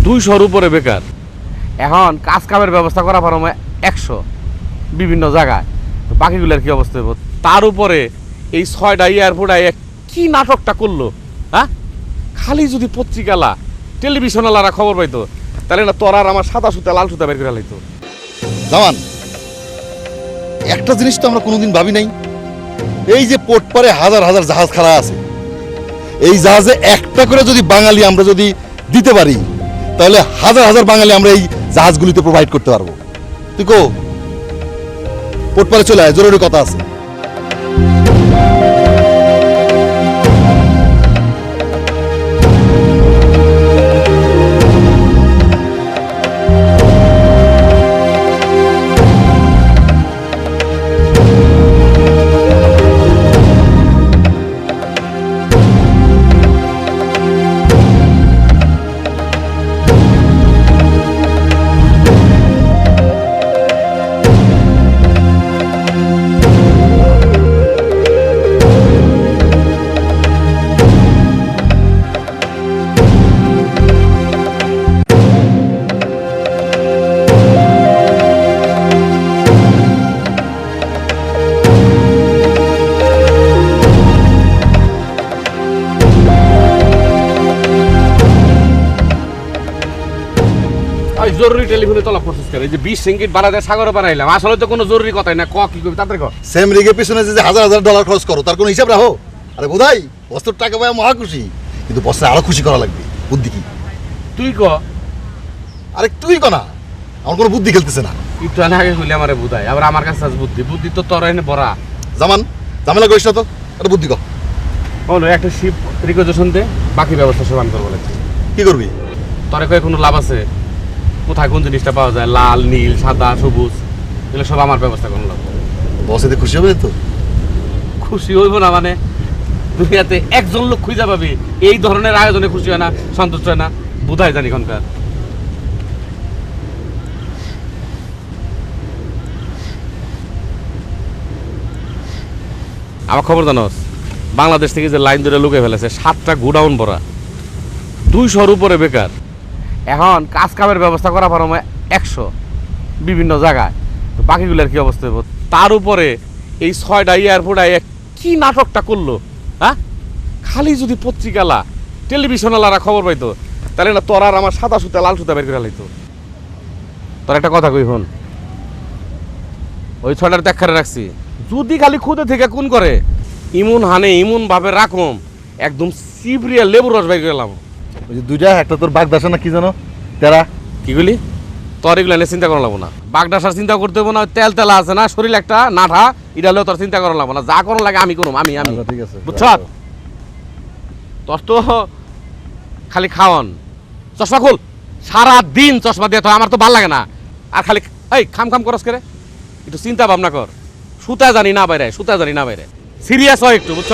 200-র উপরে বেকার। এখন কাজ কামের ব্যবস্থা করা পারো 100 বিভিন্ন জায়গায়, তো বাকিগুলোর কি অবস্থা হইব? তার উপরে এই 6টা এয়ারপোর্ট কি নাটকটা করলো, হ্যাঁ? খালি যদি পত্রিকালা টেলিভিশনালারা খবর পাইতো তাহলে না তোর আর আমার সাদা সুতা লাল সুতা বের করে লাইতো। জামান, একটা জিনিস তো আমরা কোনোদিন ভাবি নাই, এই যে পোর্ট পারে হাজার হাজার জাহাজ খাড়া আছে, এই জাহাজে একটা করে যদি বাঙালি আমরা যদি দিতে পারি তাহলে হাজার হাজার বাঙালি আমরা এই জাহাজগুলিতে প্রোভাইড করতে পারবো। তুই কো পোর্ট পারে চলে আয়, জরুরি কথা আছে। জরুরি টেলিফোনে তলব করছিস কেন? এই যে 20 রিঙ্গিট বাড়াতে সাগরে বানাইলাম, আসলে তো কোনো জরুরি কথাই না। কি কই তাদের ক সেম রিগের পিছনে যে হাজার হাজার ডলার খরচ করো তার কোনো হিসাব রাখো? আরে বোধাই বস্তুর টাকা পায় মহা খুশি, কিন্তু বস্তুর আরো খুশি করা লাগবে। বুদ্ধি কি? তুই ক। আরে তুই ক না, আমার কোনো বুদ্ধি খেলতেছে না। একটু আগে কইলে আমারে বুঝাই, আবার আমার কাছে আছে বুদ্ধি তো তোর এনে বড়া। জামান, ঝামেলা করিস না তো, একটা বুদ্ধি কর। বলো একটা শিপ রিকোয়েশন দে, বাকি ব্যবস্থা সব আমি করবো। কি করবি? তোরে কয়ে কোনো লাভ আছে? কোথায় কোন জিনিসটা পাওয়া যায়, লাল নীল সাদা সবুজ, এগুলো সব আমার ব্যবস্থা কোনো লাগবে। বস এতে খুশি হবে তো? খুশি হইব না মানে? দুনিয়াতে একজন লোক খুঁজে পাবি এই ধরনের আয়োজনে খুশি হয় না, সন্তুষ্ট হয় না? বুধাই জানি এখনকার। আমার খবর জানোস, বাংলাদেশ থেকে যে লাইন ধরে লুকে ফেলেছে 7টা গোডাউন ভরা, 200-র উপরে বেকার। এখন কাজ কামের ব্যবস্থা করা পারো 100 বিভিন্ন জায়গায়, তো বাকিগুলোর কি অবস্থা হইব? তার উপরে এই 6টা এয়ারপোর্ট কি নাটকটা করলো, হ্যাঁ? খালি যদি পত্রিকালা টেলিভিশনালারা খবর পাইতো তাহলে না তোর আর আমার সাদা সুতা লাল সুতা বের করে লাইতো। তোর একটা কথা কই হন, ওই 6টার দেখারে রাখছি, যদি খালি খুদে থেকে কোন করে ইমন হানে ইমন ভাবে রাখম, একদম সিবরিয়া লেবুর রস বের করে গেলাম। ওই যে দুইটা, একটা তোর বাগদাসা না কি জানো তেরা, কি বলি? তোর এগুলো নিয়ে চিন্তা করা লাগবো না, বাগডাসার চিন্তা করতে হবো না। তেল তেলা আছে না শরীর একটা নাঠা, এটা হলেও তোর চিন্তা করা লাগবো না। যা করার লাগে আমি করুম, আমি ঠিক আছে বুঝছ? তোর তো খালি খাওয়ান, চশমা খুল, সারা দিন চশমা দিয়ে তো আমার তো ভাল লাগে না। আর খালি এই খাম খাম করস করে, একটু চিন্তা ভাবনা কর। সুতা জানি না বাইরে, সুতা জানি না বাইরে, সিরিয়াস হয় একটু, বুঝছ?